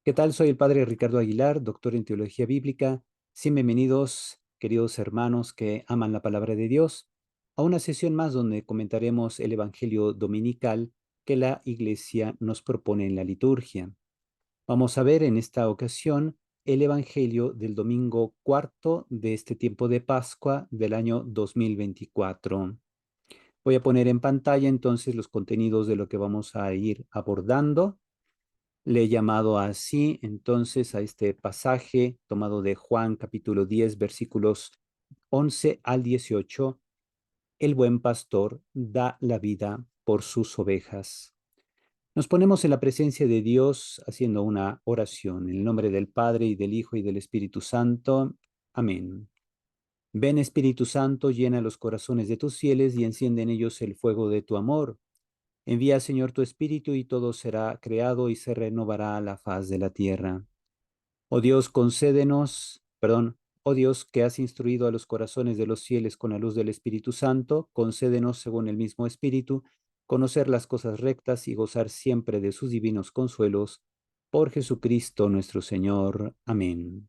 ¿Qué tal? Soy el padre Ricardo Aguilar, doctor en teología bíblica. Sean bienvenidos, queridos hermanos que aman la palabra de Dios, a una sesión más donde comentaremos el Evangelio dominical que la Iglesia nos propone en la liturgia. Vamos a ver en esta ocasión el Evangelio del domingo cuarto de este tiempo de Pascua del año 2024. Voy a poner en pantalla entonces los contenidos de lo que vamos a ir abordando. Le he llamado así entonces a este pasaje tomado de Juan capítulo 10 versículos 11 al 18. El buen pastor da la vida por sus ovejas. Nos ponemos en la presencia de Dios haciendo una oración en el nombre del Padre y del Hijo y del Espíritu Santo. Amén. Ven Espíritu Santo, llena los corazones de tus fieles y enciende en ellos el fuego de tu amor. Envía, Señor, tu Espíritu y todo será creado y se renovará la faz de la tierra. Oh Dios, oh Dios, que has instruido a los corazones de los fieles con la luz del Espíritu Santo, concédenos, según el mismo Espíritu, conocer las cosas rectas y gozar siempre de sus divinos consuelos. Por Jesucristo nuestro Señor. Amén.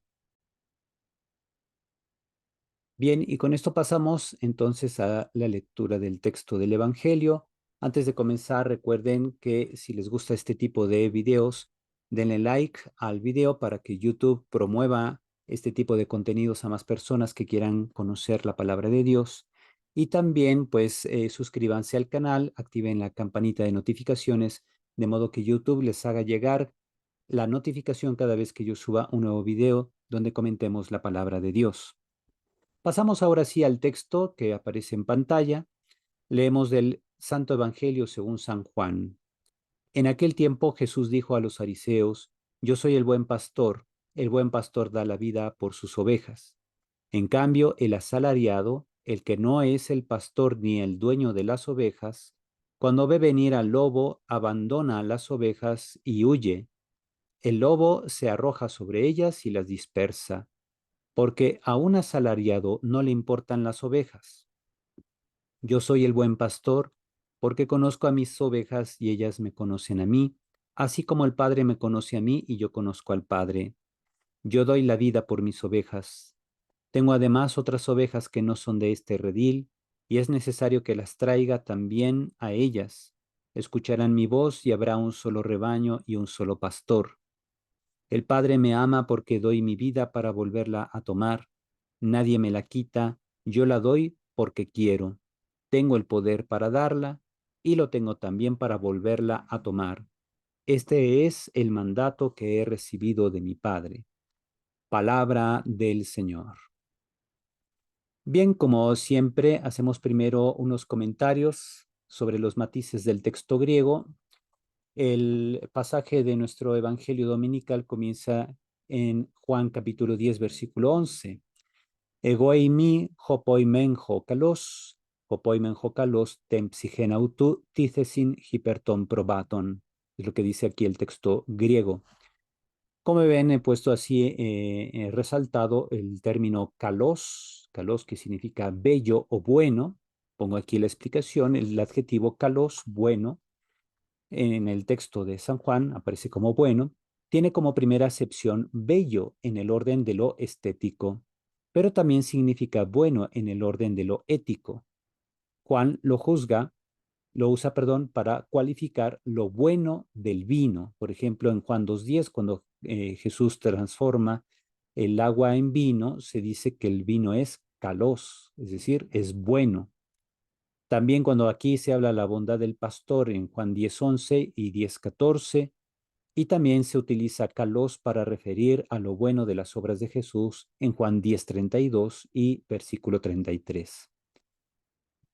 Bien, y con esto pasamos entonces a la lectura del texto del Evangelio. Antes de comenzar, recuerden que si les gusta este tipo de videos, denle like al video para que YouTube promueva este tipo de contenidos a más personas que quieran conocer la palabra de Dios. Y también, pues, suscríbanse al canal, activen la campanita de notificaciones, de modo que YouTube les haga llegar la notificación cada vez que yo suba un nuevo video donde comentemos la palabra de Dios. Pasamos ahora sí al texto que aparece en pantalla. Leemos del Santo Evangelio según San Juan. En aquel tiempo Jesús dijo a los fariseos: Yo soy el buen pastor da la vida por sus ovejas. En cambio, el asalariado, el que no es el pastor ni el dueño de las ovejas, cuando ve venir al lobo, abandona las ovejas y huye. El lobo se arroja sobre ellas y las dispersa, porque a un asalariado no le importan las ovejas. Yo soy el buen pastor, porque conozco a mis ovejas y ellas me conocen a mí, así como el Padre me conoce a mí y yo conozco al Padre. Yo doy la vida por mis ovejas. Tengo además otras ovejas que no son de este redil, y es necesario que las traiga también a ellas. Escucharán mi voz y habrá un solo rebaño y un solo pastor. El Padre me ama porque doy mi vida para volverla a tomar. Nadie me la quita, yo la doy porque quiero. Tengo el poder para darla y lo tengo también para volverla a tomar. Este es el mandato que he recibido de mi Padre. Palabra del Señor. Bien, como siempre, hacemos primero unos comentarios sobre los matices del texto griego. El pasaje de nuestro Evangelio dominical comienza en Juan capítulo 10, versículo 11. Εγώ ειμι hopoimenho kalos, hopoimenho kalos tempsigen autu tícesin hyperton probaton. Es lo que dice aquí el texto griego. Como ven, he puesto así resaltado el término kalos que significa bello o bueno. Pongo aquí la explicación, el adjetivo kalos, bueno, en el texto de San Juan aparece como bueno, tiene como primera acepción bello en el orden de lo estético, pero también significa bueno en el orden de lo ético. Juan lo usa, perdón, para cualificar lo bueno del vino. Por ejemplo, en Juan 2:10, cuando Jesús transforma el agua en vino, se dice que el vino es kalos, es decir, es bueno. También cuando aquí se habla de la bondad del pastor en Juan 10:11 y 10:14, y también se utiliza kalos para referir a lo bueno de las obras de Jesús en Juan 10:32 y versículo 33.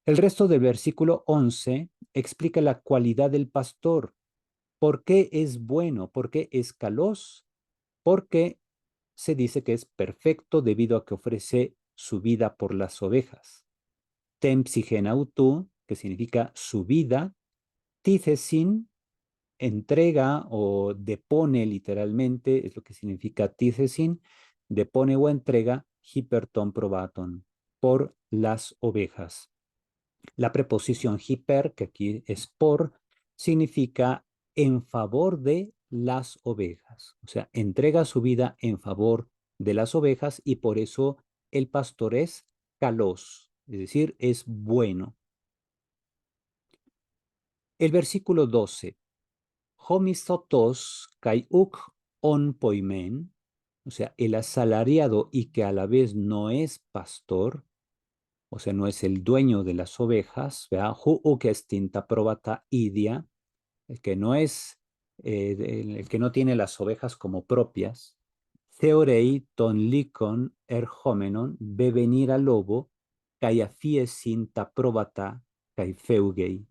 El resto del versículo 11 explica la cualidad del pastor. ¿Por qué es bueno? ¿Por qué es kalos? Porque se dice que es perfecto debido a que ofrece su vida por las ovejas. Tempsigen autu, que significa su vida. Tícesin, entrega o depone literalmente, es lo que significa tícesin, depone o entrega hiperton probaton, por las ovejas. La preposición hiper, que aquí es por, significa en favor de las ovejas. O sea, entrega su vida en favor de las ovejas y por eso el pastor es kalos, es decir, es bueno. El versículo 12. Homistotos kai uk on poimen, o sea, el asalariado y que a la vez no es pastor, o sea, no es el dueño de las ovejas, ¿verdad? Hu uk estinta probata idia, el que no es, el que no tiene las ovejas como propias, theorei ton licon erhomenon bevenir al lobo, kai sinta probata kai feugei,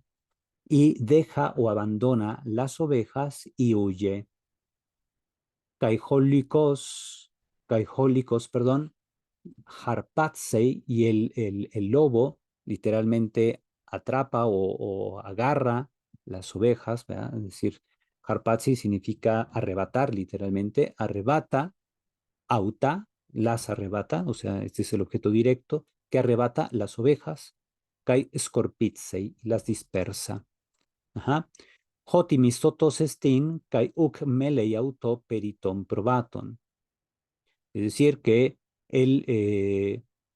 y deja o abandona las ovejas y huye. Caijólicos, caijólicos, perdón, harpatsei, y el lobo literalmente atrapa o agarra las ovejas, ¿verdad? Es decir, harpatsei significa arrebatar, literalmente, arrebata, auta, las arrebata, o sea, este es el objeto directo, que arrebata las ovejas, kai scorpitsei, las dispersa. Ajá. Hotimistotos estin kai uk melei auto periton probaton. Es decir, que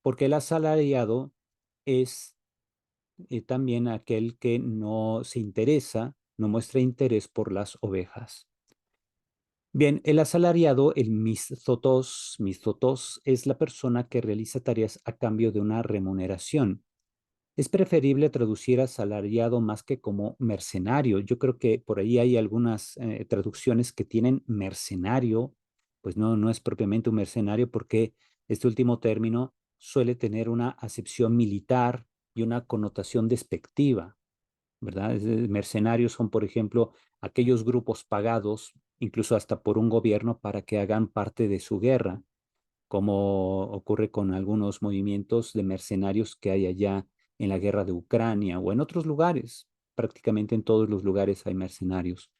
porque el asalariado es también aquel que no se interesa, no muestra interés por las ovejas. Bien, el asalariado, el miszotos, es la persona que realiza tareas a cambio de una remuneración. Es preferible traducir asalariado más que como mercenario. Yo creo que por ahí hay algunas traducciones que tienen mercenario, pues no, no es propiamente un mercenario porque este último término suele tener una acepción militar y una connotación despectiva, ¿verdad? Mercenarios son, por ejemplo, aquellos grupos pagados, incluso hasta por un gobierno, para que hagan parte de su guerra, como ocurre con algunos movimientos de mercenarios que hay allá en la guerra de Ucrania o en otros lugares. Prácticamente en todos los lugares hay mercenarios.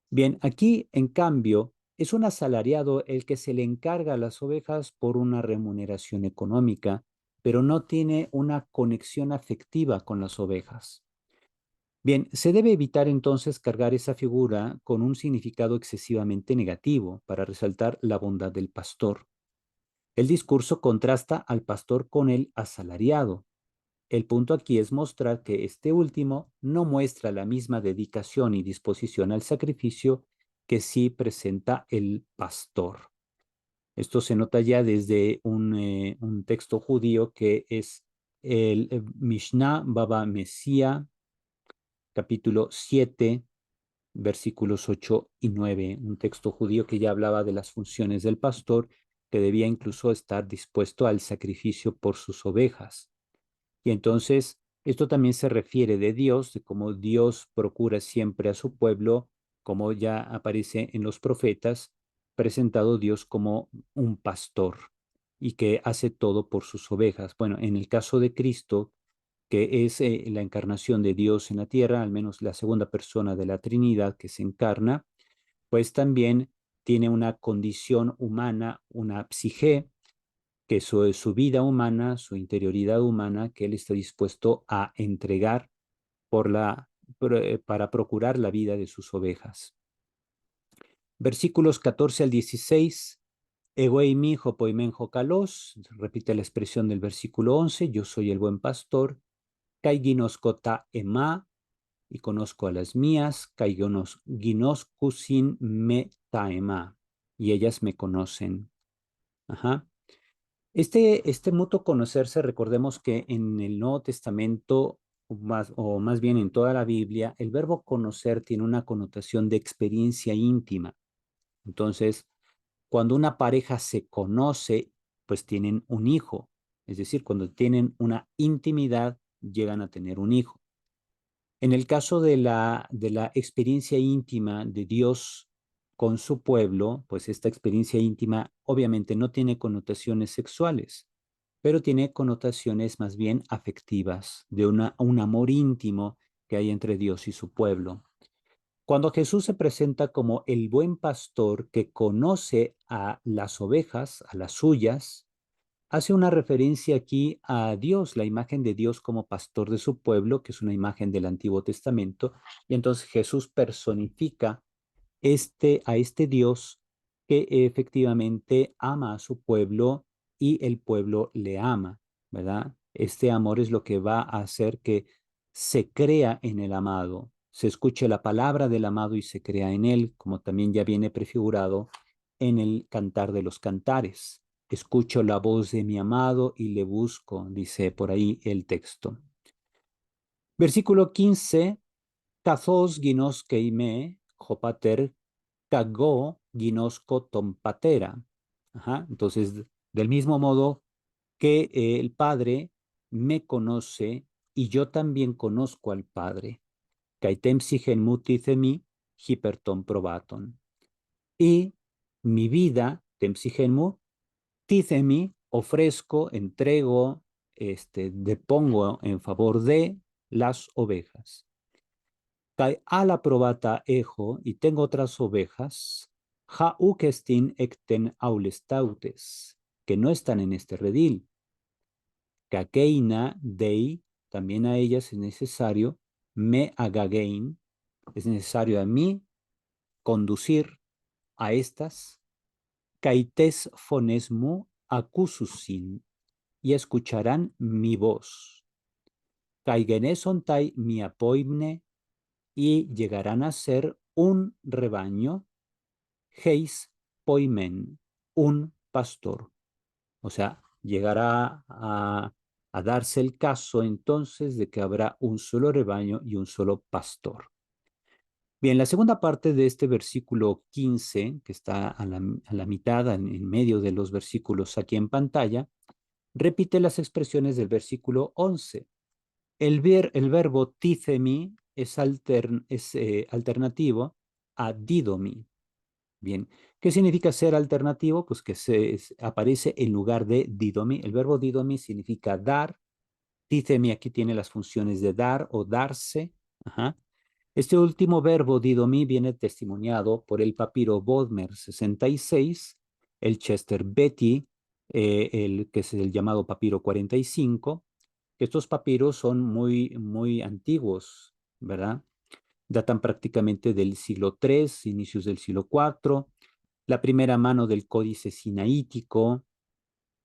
Bien, aquí, en cambio, es un asalariado el que se le encarga a las ovejas por una remuneración económica, pero no tiene una conexión afectiva con las ovejas. Bien, se debe evitar entonces cargar esa figura con un significado excesivamente negativo para resaltar la bondad del pastor. El discurso contrasta al pastor con el asalariado. El punto aquí es mostrar que este último no muestra la misma dedicación y disposición al sacrificio que sí presenta el pastor. Esto se nota ya desde un texto judío que es el Mishnah Baba Mesía, capítulo 7, versículos 8 y 9, un texto judío que ya hablaba de las funciones del pastor, que debía incluso estar dispuesto al sacrificio por sus ovejas. Y entonces, esto también se refiere de Dios, de cómo Dios procura siempre a su pueblo, como ya aparece en los profetas, presentado Dios como un pastor y que hace todo por sus ovejas. Bueno, en el caso de Cristo, que es la encarnación de Dios en la tierra, al menos la segunda persona de la Trinidad que se encarna, pues también tiene una condición humana, una psique, que es su vida humana, su interioridad humana, que él está dispuesto a entregar para procurar la vida de sus ovejas. Versículos 14 al 16. Egoi mi hopoimenjo kalos, repite la expresión del versículo 11, yo soy el buen pastor, kaiginoscota ema, y conozco a las mías, kaiginoskusin me taema, y ellas me conocen. Ajá. Este mutuo conocerse, recordemos que en el Nuevo Testamento, o más bien en toda la Biblia, el verbo conocer tiene una connotación de experiencia íntima. Entonces, cuando una pareja se conoce, pues tienen un hijo. Es decir, cuando tienen una intimidad, llegan a tener un hijo. En el caso de la experiencia íntima de Dios con su pueblo, pues esta experiencia íntima obviamente no tiene connotaciones sexuales, pero tiene connotaciones más bien afectivas, de un amor íntimo que hay entre Dios y su pueblo. Cuando Jesús se presenta como el buen pastor que conoce a las ovejas, a las suyas, hace una referencia aquí a Dios, la imagen de Dios como pastor de su pueblo, que es una imagen del Antiguo Testamento, y entonces Jesús personifica a este Dios que efectivamente ama a su pueblo y el pueblo le ama, ¿verdad? Este amor es lo que va a hacer que se crea en el amado, se escuche la palabra del amado y se crea en él, como también ya viene prefigurado en el Cantar de los Cantares. Escucho la voz de mi amado y le busco, dice por ahí el texto. Versículo 15, Καθώς γινώσκεϊμε, jopater, cagó ginosco tom patera. Ajá. Entonces, del mismo modo que el Padre me conoce y yo también conozco al Padre. Kaitem sigen muticemi, hiperton probaton. Y mi vida, temsigenmu, ticemi, ofrezco, entrego, depongo en favor de las ovejas. Kai ala probata ejo, y tengo otras ovejas, ja ukestin ecten aulestautes, que no están en este redil. Kakeina dei, también a ellas es necesario, me agagein, es necesario a mí conducir a estas, kaites fonesmu acususin, y escucharán mi voz. Kaigenesontai mi apoimne, y llegarán a ser un rebaño, heis poimen, un pastor. O sea, llegará a darse el caso entonces de que habrá un solo rebaño y un solo pastor. Bien, la segunda parte de este versículo 15, que está a la mitad, en medio de los versículos aquí en pantalla, repite las expresiones del versículo 11. El verbo ticemi es alternativo a didomi. Bien, ¿qué significa ser alternativo? Pues que aparece en lugar de didomi. El verbo didomi significa dar. Ticemi aquí tiene las funciones de dar o darse. Ajá. Este último verbo didomi viene testimoniado por el papiro Bodmer 66, el Chester Beatty, que es el llamado papiro 45. Estos papiros son muy, muy antiguos, ¿verdad? Datan prácticamente del siglo III, inicios del siglo IV. La primera mano del códice sinaítico,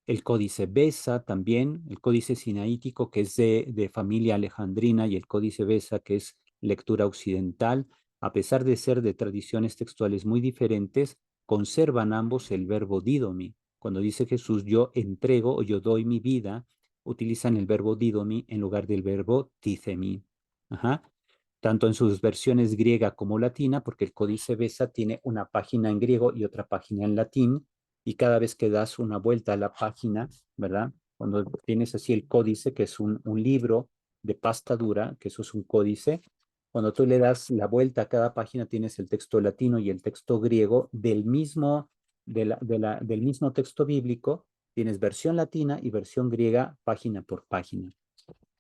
el códice Besa también, el códice sinaítico que es de familia alejandrina y el códice Besa que es lectura occidental, a pesar de ser de tradiciones textuales muy diferentes, conservan ambos el verbo didomi. Cuando dice Jesús, yo entrego o yo doy mi vida, utilizan el verbo didomi en lugar del verbo ticemi. Ajá. Tanto en sus versiones griega como latina, porque el códice Besa tiene una página en griego y otra página en latín, y cada vez que das una vuelta a la página, ¿verdad? Cuando tienes así el códice, que es un libro de pasta dura, que eso es un códice, cuando tú le das la vuelta a cada página tienes el texto latino y el texto griego del mismo texto bíblico, tienes versión latina y versión griega página por página.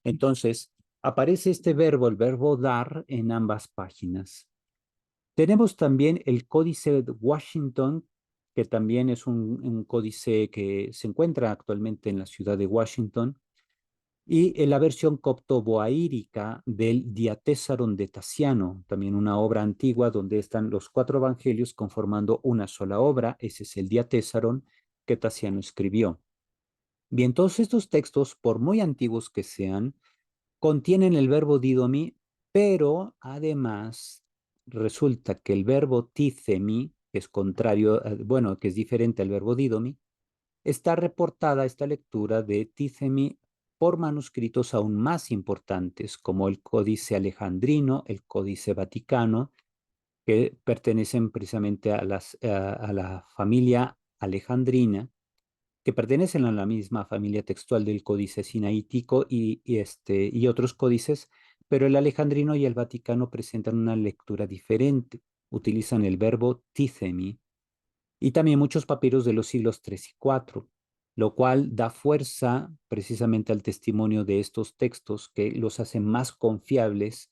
Entonces, aparece este verbo, el verbo dar, en ambas páginas. Tenemos también el Códice de Washington, que también es un códice que se encuentra actualmente en la ciudad de Washington, y en la versión copto-boaírica del Diatésaron de Tasiano, también una obra antigua donde están los 4 evangelios conformando una sola obra. Ese es el Diatésaron que Tasiano escribió. Bien, todos estos textos, por muy antiguos que sean, contienen el verbo didomi, pero además resulta que el verbo ticemi, que es contrario, bueno, que es diferente al verbo didomi, está reportada esta lectura de ticemi por manuscritos aún más importantes, como el Códice Alejandrino, el Códice Vaticano, que pertenecen precisamente a la familia alejandrina, que pertenecen a la misma familia textual del Códice Sinaítico y otros códices, pero el Alejandrino y el Vaticano presentan una lectura diferente. Utilizan el verbo ticemi y también muchos papiros de los siglos III y IV, lo cual da fuerza precisamente al testimonio de estos textos que los hacen más confiables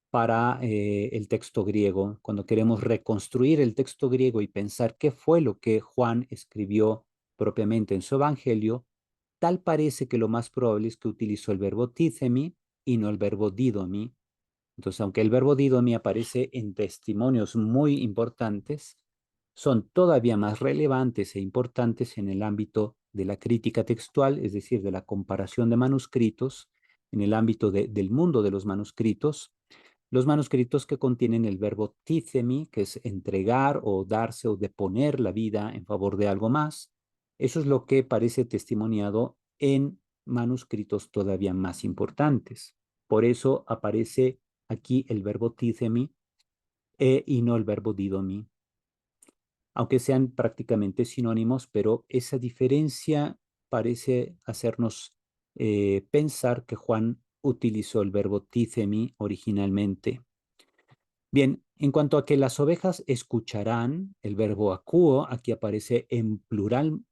para el texto griego. Cuando queremos reconstruir el texto griego y pensar qué fue lo que Juan escribió propiamente en su evangelio, tal parece que lo más probable es que utilizó el verbo ticemi y no el verbo didomi, Entonces, aunque el verbo didomi aparece en testimonios muy importantes, son todavía más relevantes e importantes en el ámbito de la crítica textual, es decir, de la comparación de manuscritos, en el ámbito del mundo de los manuscritos que contienen el verbo títhemi, que es entregar o darse o deponer la vida en favor de algo más. Eso es lo que parece testimoniado en manuscritos todavía más importantes. Por eso aparece aquí el verbo títhemi y no el verbo didomi, aunque sean prácticamente sinónimos, pero esa diferencia parece hacernos pensar que Juan utilizó el verbo títhemi originalmente. Bien, en cuanto a que las ovejas escucharán, el verbo acuo aquí aparece en plural,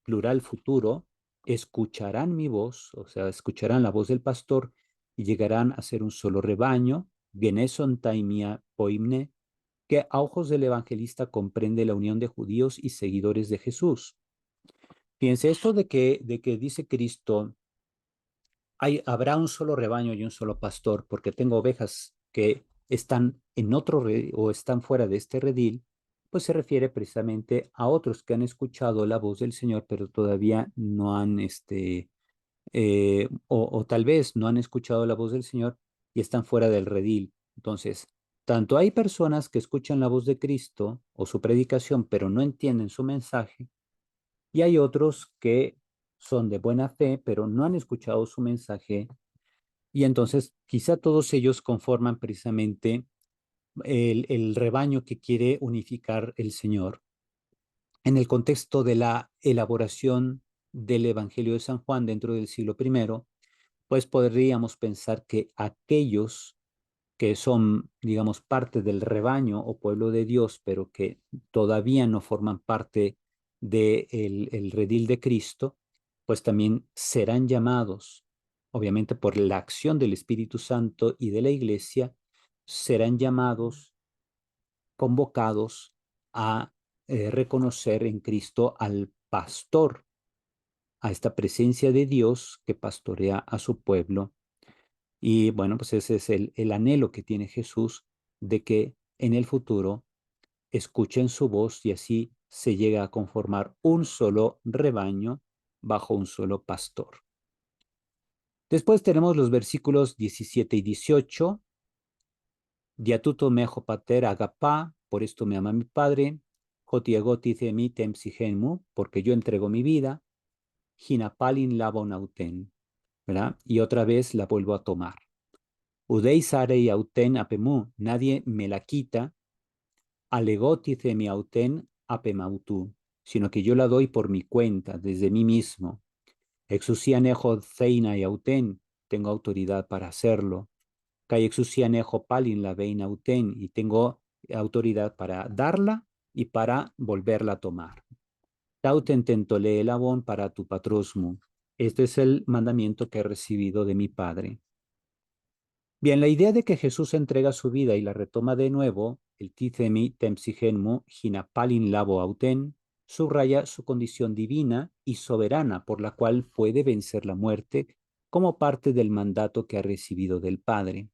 plural futuro, escucharán mi voz, o sea, escucharán la voz del pastor y llegarán a ser un solo rebaño, geneson taimia poimne, que a ojos del evangelista comprende la unión de judíos y seguidores de Jesús. Fíjense, esto de que dice Cristo, habrá un solo rebaño y un solo pastor, porque tengo ovejas que están en otro o están fuera de este redil, pues se refiere precisamente a otros que han escuchado la voz del Señor, pero todavía no han, o tal vez no han escuchado la voz del Señor y están fuera del redil. Entonces, tanto hay personas que escuchan la voz de Cristo o su predicación, pero no entienden su mensaje, y hay otros que son de buena fe, pero no han escuchado su mensaje, y entonces quizá todos ellos conforman precisamente el rebaño que quiere unificar el Señor. En el contexto de la elaboración del Evangelio de San Juan dentro del siglo I, pues podríamos pensar que aquellos que son, digamos, parte del rebaño o pueblo de Dios, pero que todavía no forman parte del el redil de Cristo, pues también serán llamados, obviamente por la acción del Espíritu Santo y de la Iglesia, serán llamados, convocados a reconocer en Cristo al pastor, a esta presencia de Dios que pastorea a su pueblo. Y bueno, pues ese es el anhelo que tiene Jesús de que en el futuro escuchen su voz y así se llega a conformar un solo rebaño bajo un solo pastor. Después tenemos los versículos 17 y 18. Diatuto mejo pater agapá, por esto me ama mi padre. Jotiegoti mi temsigenmu, porque yo entrego mi vida. Hinapalin labonauten, ¿verdad? Y otra vez la vuelvo a tomar. Udei sarei auten apemu, nadie me la quita, alegotice mi auten apemautu, sino que yo la doy por mi cuenta, desde mí mismo. Exusianejo zeina y auten, tengo autoridad para hacerlo. Kai exusianejo palin la veina auten, y tengo autoridad para darla y para volverla a tomar. Tauten tentole el abón para tu patrosmo. Este es el mandamiento que he recibido de mi Padre. Bien, la idea de que Jesús entrega su vida y la retoma de nuevo, el tithemi tempsigenmu hinapalin labo auten, subraya su condición divina y soberana por la cual puede vencer la muerte como parte del mandato que ha recibido del Padre.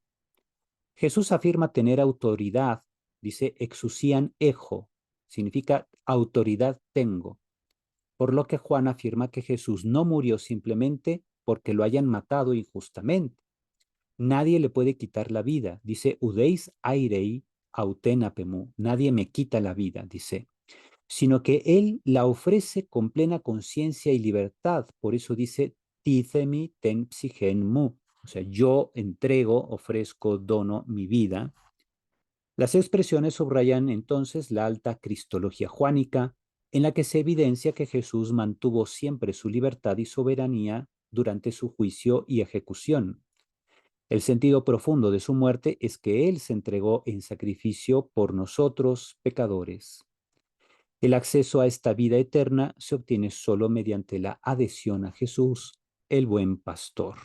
Jesús afirma tener autoridad, dice exousian ejo, significa autoridad tengo, por lo que Juan afirma que Jesús no murió simplemente porque lo hayan matado injustamente. Nadie le puede quitar la vida. Dice, Udeis airei autenapemu. Nadie me quita la vida, dice. Sino que Él la ofrece con plena conciencia y libertad. Por eso dice, Tithemi ten psigenmu. O sea, yo entrego, ofrezco, dono mi vida. Las expresiones subrayan entonces la alta cristología juánica, en la que se evidencia que Jesús mantuvo siempre su libertad y soberanía durante su juicio y ejecución. El sentido profundo de su muerte es que Él se entregó en sacrificio por nosotros, pecadores. El acceso a esta vida eterna se obtiene solo mediante la adhesión a Jesús, el buen pastor.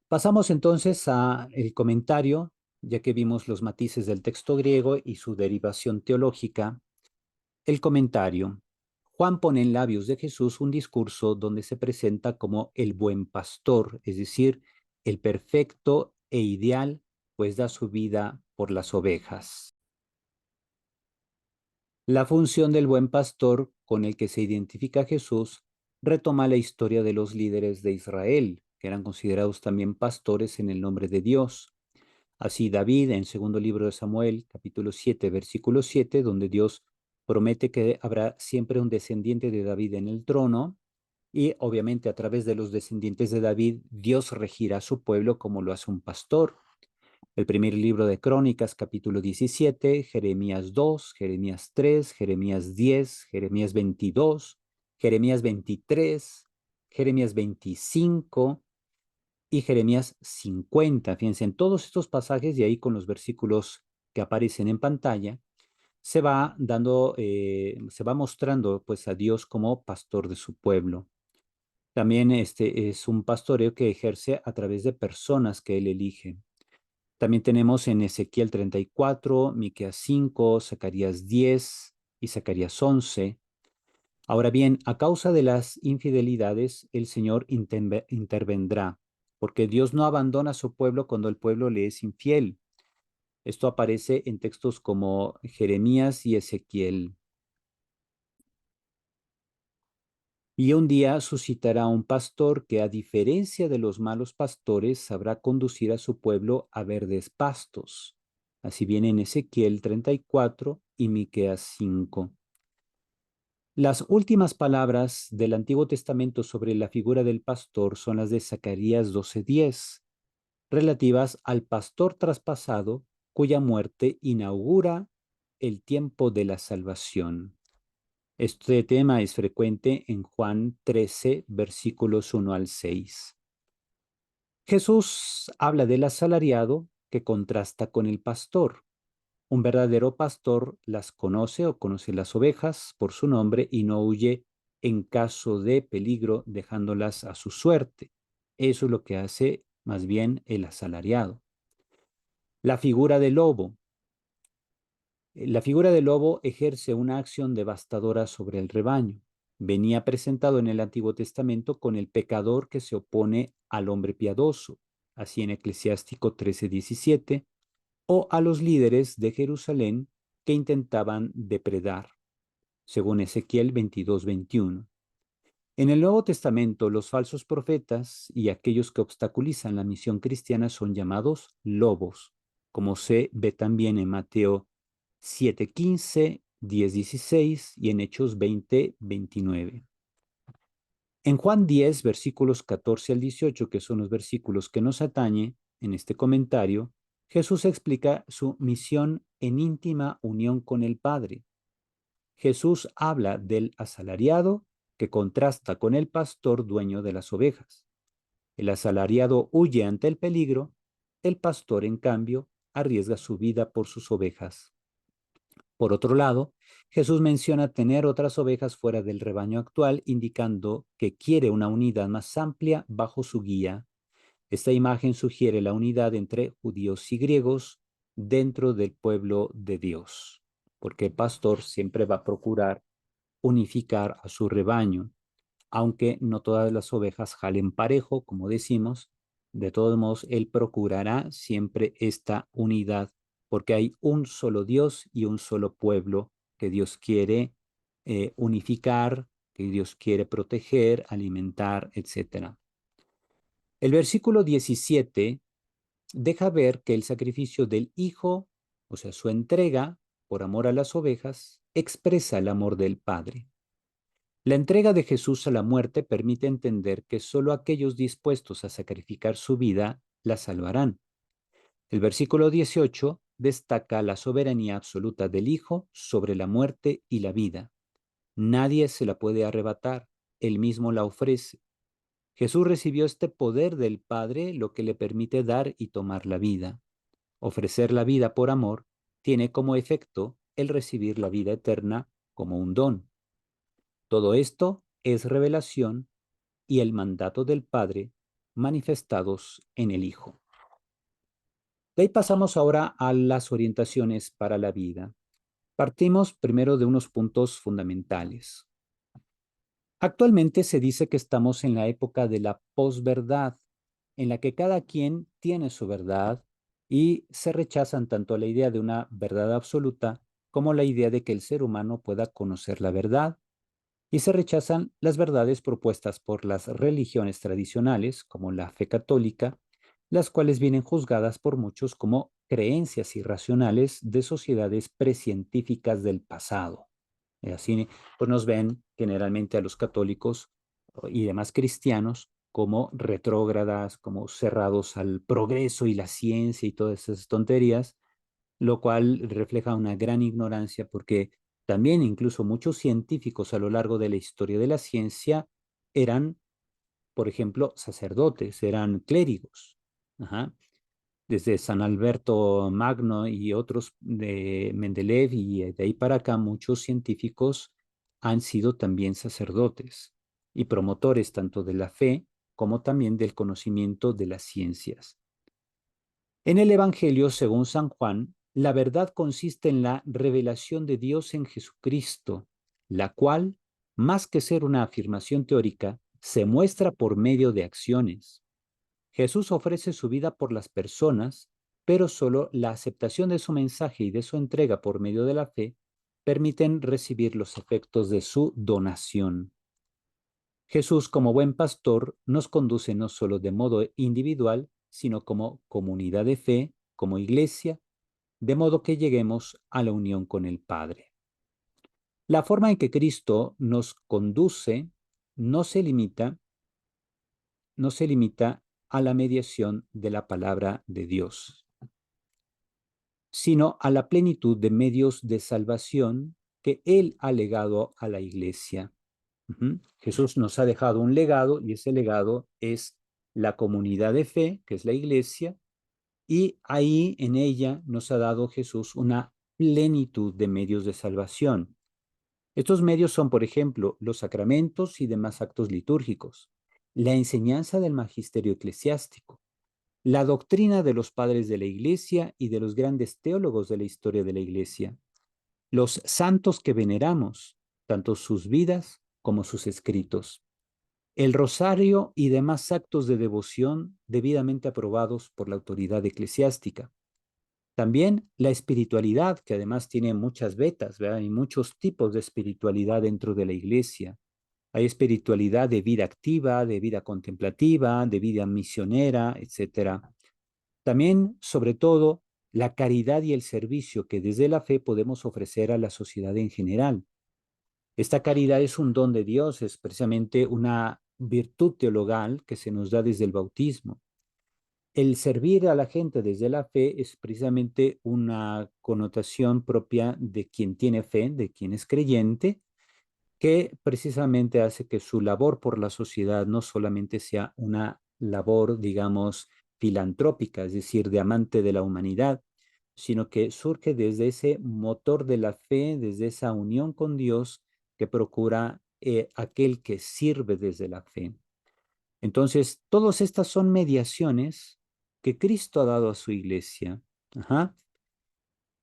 Pasamos entonces a el comentario, ya que vimos los matices del texto griego y su derivación teológica. El comentario. Juan pone en labios de Jesús un discurso donde se presenta como el buen pastor, es decir, el perfecto e ideal, pues da su vida por las ovejas. La función del buen pastor con el que se identifica Jesús retoma la historia de los líderes de Israel, que eran considerados también pastores en el nombre de Dios. Así David, en segundo libro de Samuel, capítulo 7, versículo 7, donde Dios promete que habrá siempre un descendiente de David en el trono, y obviamente a través de los descendientes de David, Dios regirá a su pueblo como lo hace un pastor. El primer libro de Crónicas, capítulo 17, Jeremías 2, Jeremías 3, Jeremías 10, Jeremías 22, Jeremías 23, Jeremías 25 y Jeremías 50. Fíjense, en todos estos pasajes y ahí con los versículos que aparecen en pantalla, se va mostrando pues a Dios como pastor de su pueblo. También este es un pastoreo que ejerce a través de personas que él elige. También tenemos en Ezequiel 34, Miqueas 5, Zacarías 10 y Zacarías 11. Ahora bien, a causa de las infidelidades, el Señor intervendrá, porque Dios no abandona a su pueblo cuando el pueblo le es infiel. Esto aparece en textos como Jeremías y Ezequiel. Y un día suscitará un pastor que, a diferencia de los malos pastores, sabrá conducir a su pueblo a verdes pastos. Así viene en Ezequiel 34 y Miqueas 5. Las últimas palabras del Antiguo Testamento sobre la figura del pastor son las de Zacarías 12:10, relativas al pastor traspasado cuya muerte inaugura el tiempo de la salvación. Este tema es frecuente en Juan 13, versículos 1 al 6. Jesús habla del asalariado que contrasta con el pastor. Un verdadero pastor las conoce o conoce las ovejas por su nombre y no huye en caso de peligro dejándolas a su suerte. Eso es lo que hace más bien el asalariado. La figura del lobo. La figura del lobo ejerce una acción devastadora sobre el rebaño. Venía presentado en el Antiguo Testamento con el pecador que se opone al hombre piadoso, así en Eclesiástico 13:17, o a los líderes de Jerusalén que intentaban depredar, según Ezequiel 22:21. En el Nuevo Testamento, los falsos profetas y aquellos que obstaculizan la misión cristiana son llamados lobos, como se ve también en Mateo 7:15, 10:16 y en Hechos 20:29. En Juan 10, versículos 14 al 18, que son los versículos que nos atañe en este comentario, Jesús explica su misión en íntima unión con el Padre. Jesús habla del asalariado que contrasta con el pastor dueño de las ovejas. El asalariado huye ante el peligro, el pastor, en cambio, arriesga su vida por sus ovejas. Por otro lado, Jesús menciona tener otras ovejas fuera del rebaño actual, indicando que quiere una unidad más amplia bajo su guía. Esta imagen sugiere la unidad entre judíos y griegos dentro del pueblo de Dios, porque el pastor siempre va a procurar unificar a su rebaño, aunque no todas las ovejas jalen parejo, como decimos. De todos modos, él procurará siempre esta unidad, porque hay un solo Dios y un solo pueblo que Dios quiere unificar, que Dios quiere proteger, alimentar, etc. El versículo 17 deja ver que el sacrificio del Hijo, o sea, su entrega por amor a las ovejas, expresa el amor del Padre. La entrega de Jesús a la muerte permite entender que solo aquellos dispuestos a sacrificar su vida la salvarán. El versículo 18 destaca la soberanía absoluta del Hijo sobre la muerte y la vida. Nadie se la puede arrebatar, él mismo la ofrece. Jesús recibió este poder del Padre, lo que le permite dar y tomar la vida. Ofrecer la vida por amor tiene como efecto el recibir la vida eterna como un don. Todo esto es revelación y el mandato del Padre manifestados en el Hijo. De ahí pasamos ahora a las orientaciones para la vida. Partimos primero de unos puntos fundamentales. Actualmente se dice que estamos en la época de la posverdad. en la que cada quien tiene su verdad y se rechazan tanto la idea de una verdad absoluta como la idea de que el ser humano pueda conocer la verdad, y se rechazan las verdades propuestas por las religiones tradicionales, como la fe católica, las cuales vienen juzgadas por muchos como creencias irracionales de sociedades precientíficas del pasado. Y así pues nos ven generalmente a los católicos y demás cristianos como retrógradas, como cerrados al progreso y la ciencia y todas esas tonterías, lo cual refleja una gran ignorancia porque también incluso muchos científicos a lo largo de la historia de la ciencia eran, por ejemplo, sacerdotes, eran clérigos. Ajá. Desde San Alberto Magno y otros de Mendeleev y de ahí para acá, muchos científicos han sido también sacerdotes y promotores tanto de la fe como también del conocimiento de las ciencias. En el Evangelio, según San Juan, la verdad consiste en la revelación de Dios en Jesucristo, la cual, más que ser una afirmación teórica, se muestra por medio de acciones. Jesús ofrece su vida por las personas, pero solo la aceptación de su mensaje y de su entrega por medio de la fe permiten recibir los efectos de su donación. Jesús, como buen pastor, nos conduce no solo de modo individual, sino como comunidad de fe, como iglesia, de modo que lleguemos a la unión con el Padre. La forma en que Cristo nos conduce no se limita, no se limita a la mediación de la palabra de Dios, sino a la plenitud de medios de salvación que Él ha legado a la iglesia. Jesús nos ha dejado un legado y ese legado es la comunidad de fe, que es la iglesia, y ahí en ella nos ha dado Jesús una plenitud de medios de salvación. Estos medios son, por ejemplo, los sacramentos y demás actos litúrgicos, la enseñanza del magisterio eclesiástico, la doctrina de los padres de la iglesia y de los grandes teólogos de la historia de la iglesia, los santos que veneramos, tanto sus vidas como sus escritos, el rosario y demás actos de devoción debidamente aprobados por la autoridad eclesiástica. También la espiritualidad, que además tiene muchas vetas, ¿verdad? Hay muchos tipos de espiritualidad dentro de la iglesia. Hay espiritualidad de vida activa, de vida contemplativa, de vida misionera, etcétera. También, sobre todo, la caridad y el servicio que desde la fe podemos ofrecer a la sociedad en general. Esta caridad es un don de Dios, es precisamente una virtud teologal que se nos da desde el bautismo. El servir a la gente desde la fe es precisamente una connotación propia de quien tiene fe, de quien es creyente, que precisamente hace que su labor por la sociedad no solamente sea una labor, digamos, filantrópica, es decir, de amante de la humanidad, sino que surge desde ese motor de la fe, desde esa unión con Dios que procura aquel que sirve desde la fe. Entonces, todas estas son mediaciones que Cristo ha dado a su iglesia. Ajá.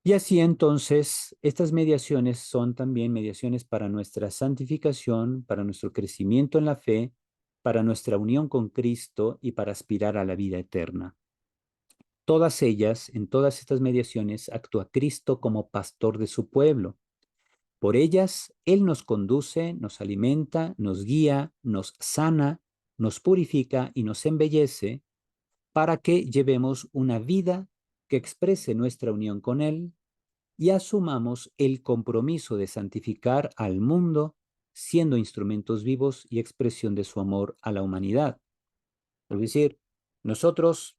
Y así entonces, estas mediaciones son también mediaciones para nuestra santificación, para nuestro crecimiento en la fe, para nuestra unión con Cristo y para aspirar a la vida eterna. Todas ellas, en todas estas mediaciones, actúa Cristo como pastor de su pueblo. Por ellas, Él nos conduce, nos alimenta, nos guía, nos sana, nos purifica y nos embellece para que llevemos una vida que exprese nuestra unión con Él y asumamos el compromiso de santificar al mundo, siendo instrumentos vivos y expresión de su amor a la humanidad. Es decir, nosotros,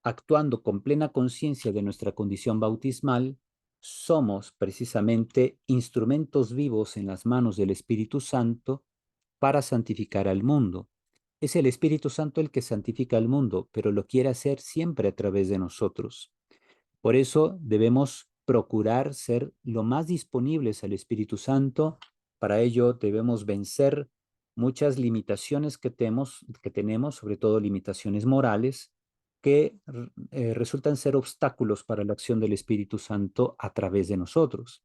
actuando con plena conciencia de nuestra condición bautismal, somos precisamente instrumentos vivos en las manos del Espíritu Santo para santificar al mundo. Es el Espíritu Santo el que santifica al mundo, pero lo quiere hacer siempre a través de nosotros. Por eso debemos procurar ser lo más disponibles al Espíritu Santo. Para ello debemos vencer muchas limitaciones que tenemos, sobre todo limitaciones morales, que resultan ser obstáculos para la acción del Espíritu Santo a través de nosotros.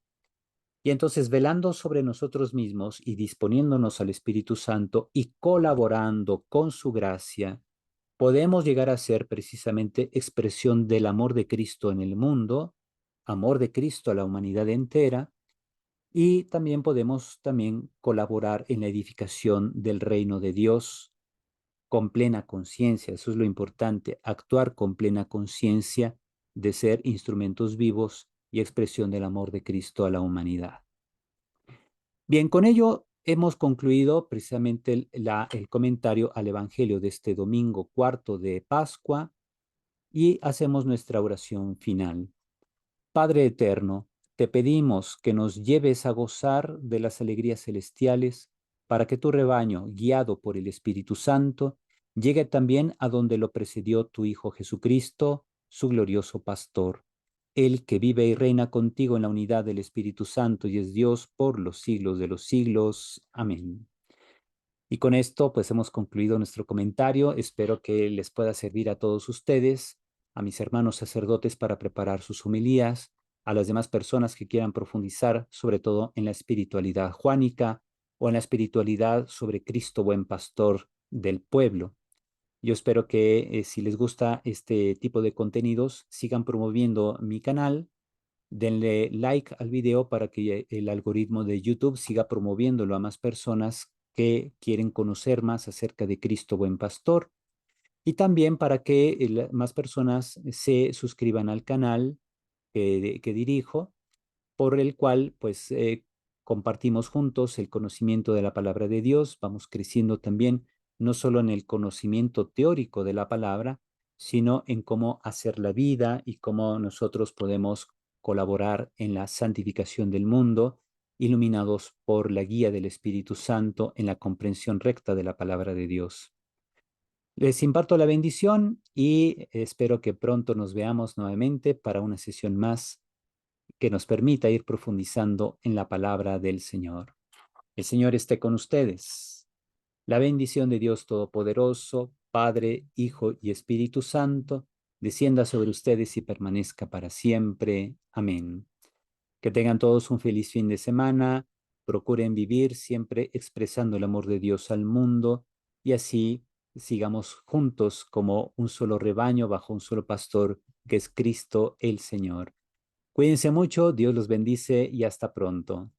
Y entonces, velando sobre nosotros mismos y disponiéndonos al Espíritu Santo y colaborando con su gracia, podemos llegar a ser precisamente expresión del amor de Cristo en el mundo, amor de Cristo a la humanidad entera, y también podemos también colaborar en la edificación del reino de Dios con plena conciencia. Eso es lo importante, actuar con plena conciencia de ser instrumentos vivos y expresión del amor de Cristo a la humanidad. Bien, con ello hemos concluido precisamente el comentario al Evangelio de este domingo cuarto de Pascua y hacemos nuestra oración final. Padre eterno, te pedimos que nos lleves a gozar de las alegrías celestiales para que tu rebaño, guiado por el Espíritu Santo, llegue también a donde lo precedió tu Hijo Jesucristo, su glorioso pastor, el que vive y reina contigo en la unidad del Espíritu Santo y es Dios por los siglos de los siglos. Amén. Y con esto, pues hemos concluido nuestro comentario. Espero que les pueda servir a todos ustedes, a mis hermanos sacerdotes para preparar sus homilías, a las demás personas que quieran profundizar, sobre todo en la espiritualidad juánica o en la espiritualidad sobre Cristo, buen pastor del pueblo. Yo espero que si les gusta este tipo de contenidos, sigan promoviendo mi canal. Denle like al video para que el algoritmo de YouTube siga promoviéndolo a más personas que quieren conocer más acerca de Cristo Buen Pastor y también para que más personas se suscriban al canal que dirijo, por el cual pues compartimos juntos el conocimiento de la palabra de Dios, vamos creciendo también no solo en el conocimiento teórico de la palabra, sino en cómo hacer la vida y cómo nosotros podemos colaborar en la santificación del mundo, iluminados por la guía del Espíritu Santo en la comprensión recta de la palabra de Dios. Les imparto la bendición y espero que pronto nos veamos nuevamente para una sesión más que nos permita ir profundizando en la palabra del Señor. El Señor esté con ustedes. La bendición de Dios Todopoderoso, Padre, Hijo y Espíritu Santo, descienda sobre ustedes y permanezca para siempre. Amén. Que tengan todos un feliz fin de semana. Procuren vivir siempre expresando el amor de Dios al mundo y así sigamos juntos como un solo rebaño bajo un solo pastor que es Cristo el Señor. Cuídense mucho, Dios los bendice y hasta pronto.